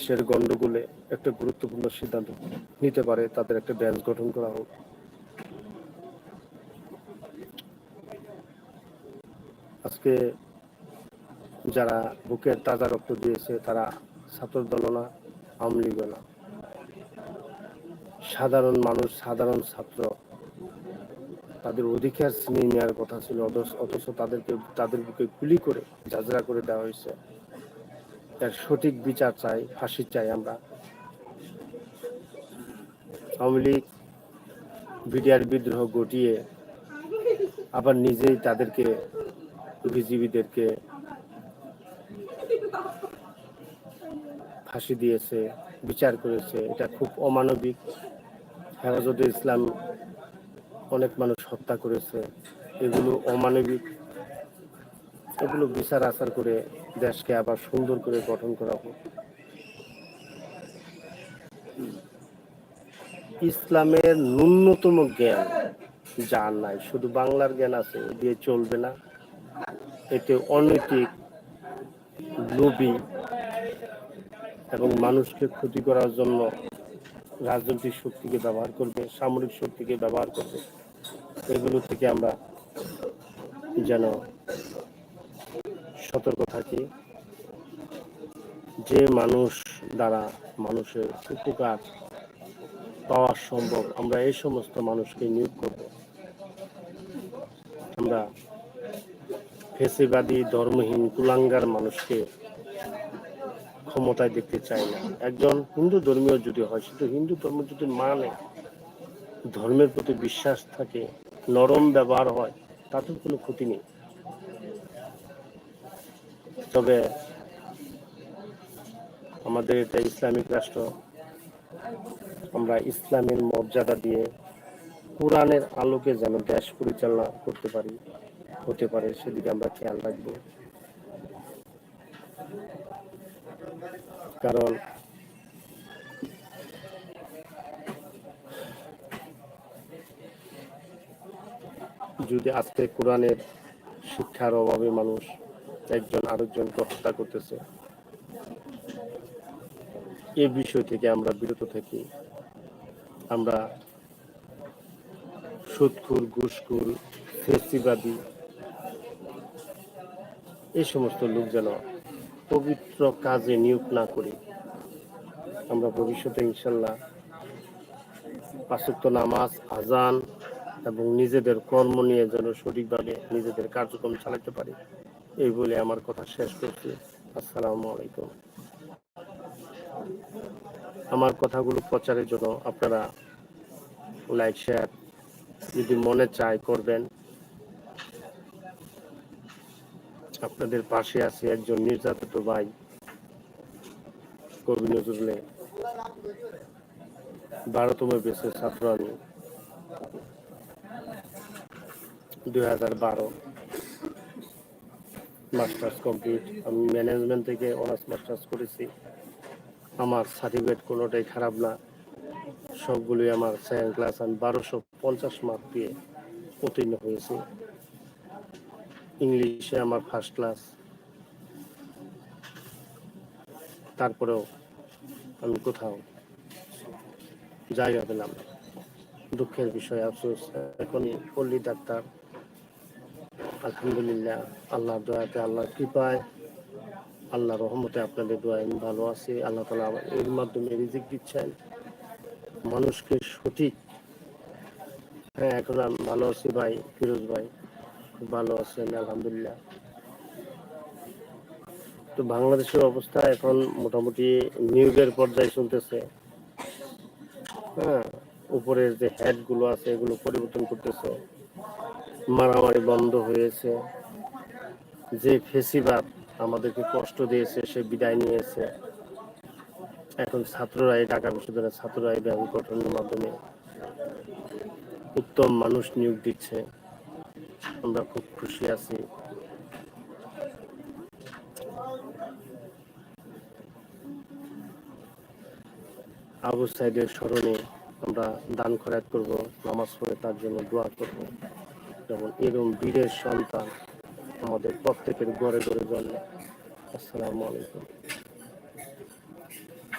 দেশের গণ্ডগোলে একটা গুরুত্বপূর্ণ সিদ্ধান্ত নিতে পারে, তাদের একটা বেঞ্চ গঠন করা হোক। আজকে যারা বুকের তাজা রক্ত দিয়েছে তারা ছাত্র দল না, আওয়ামী লীগ না, সাধারণ মানুষ, সাধারণ ছাত্র, তাদের অধিকার ছিনিয়ে নেওয়ার কথা ছিল, অথচ তাদের বুকে গুলি করে ঝাঁঝরা করে দেওয়া হয়েছে। এর সঠিক বিচার চাই, ফাঁসি চাই আমরা। আওয়ামী লীগ বিডিআর বিদ্রোহ ঘটিয়ে আবার নিজেই তাদেরকে, বিজিবিদেরকে ফাঁসি দিয়েছে, বিচার করেছে। এটা খুব অমানবিক। হেফাজতে ইসলাম অনেক মানুষ হত্যা করেছে, এগুলো অমানবিক। এগুলো বিচার আচার করে দেশকে আবার সুন্দর করে গঠন করা হোক। ইসলামের ন্যূনতম জ্ঞান যার নাই, শুধু বাংলার জ্ঞান আছে, এ দিয়ে চলবে না। এতে অনৈতিক, লোভী এবং মানুষকে ক্ষতি করার জন্য রাজনৈতিক শক্তিকে ব্যবহার করবে, সামরিক শক্তিকে ব্যবহার করবে। এগুলো থেকে আমরা যেন সতর্ক থাকি। যে মানুষ দ্বারা মানুষের উপকার পাওয়া সম্ভব, আমরা এই সমস্ত মানুষকে নিয়োগ করব। আমরা ফেসিবাদী, ধর্মহীন, কুলাঙ্গার মানুষকে ক্ষমতায় দেখতে চাই না। একজন হিন্দু ধর্মীয় যদি হয়, শুধু হিন্দু ধর্ম যদি মানে, ধর্মের প্রতি বিশ্বাস থাকে, নরম ব্যবহার হয়, তাতে কোনো ক্ষতি নেই। তবে আমাদের এটা ইসলামিক রাষ্ট্র, আমরা ইসলামের মর্যাদা দিয়ে কোরআনের আলোকে যেন দেশ পরিচালনা করতে পারি, হতে পারে, সেদিকে আমরা খেয়াল রাখব। কারণ যদি আজকে কোরআনের শিক্ষার অভাবে মানুষ একজন আরেকজনকে হত্যা করতেছে, এই বিষয় থেকে আমরা বিরত থাকি। আমরা সুদখোর, ঘুষখোর, ফেসিবাদী এই সমস্ত লোক যেন পবিত্র কাজে নিয়োগ না করি। আমরা ভবিষ্যতে ইনশাল্লাহ পাঁচ ওয়াক্ত নামাজ, আজান এবং নিজেদের কর্ম নিয়ে যেন সঠিকভাবে নিজেদের কার্যক্রম চালাতে পারি, এই বলে আমার কথা শেষ করছি। আসসালামু আলাইকুম। আমার কথাগুলো প্রচারের জন্য আপনারা লাইক, শেয়ার যদি মনে চায় করবেন। আপনাদের পাশে আছে একজন নির্যাতিত ভাই, কবি নজরুলে 12তম ব্যাচের ছাত্র আমি। 2012 মাস্টার্স কমপ্লিট। আমি ম্যানেজমেন্ট থেকে অনার্স মাস্টার্স করেছি। আমার সার্টিফিকেট কোনোটাই খারাপ না, সবগুলোই আমার সেকেন্ড ক্লাস। আমি 1250 মার্ক দিয়ে উত্তীর্ণ হয়েছি। ইংলিশে আমার ফার্স্ট ক্লাস। তারপরেও আমি কোথাও জায়গা পেলাম না, দুঃখের বিষয়, আফসোস। এখন পল্লী ডাক্তার, আলহামদুলিল্লাহ, আল্লাহর দয়াতে, আল্লাহর কৃপায়, আল্লাহর রহমতে, আপনাদের দোয়ায় আমি ভালো আছি। আল্লাহ তাআলা এর মাধ্যমে রিজিক দিচ্ছেন মানুষকে সঠিক। হ্যাঁ, এখন আমি ভালো আছি ভাই, ফিরোজ ভাই খুব ভালো আছেন আলহামদুলিল্লাহ। তো বাংলাদেশের অবস্থা এখন মোটামুটি নিয়োগের পর্যায়ে চলতেছে। হ্যাঁ, উপরের যে হেড গুলো আছে এগুলো পরিবর্তন করতেছে, মারামারি বন্ধ হয়েছে। যে ফেসিবাদ আমাদেরকে কষ্ট দিয়েছে সে বিদায় নিয়েছে। এখন ছাত্ররাই, ঢাকা বিশ্ববিদ্যালয়ের ছাত্ররাই ব্যাংক গঠনের মাধ্যমে উত্তম মানুষ নিয়োগ দিচ্ছে। আমরা খুব খুশি আছি। আবু সাইদের স্মরণে আমরা দান খয়রাত করব, নামাজ পড়ে তার জন্য দোয়া করব, যেমন এরকম বীরের সন্তান আমাদের প্রত্যেকের ঘরে ঘরে জন্মে। আসসালামু আলাইকুম।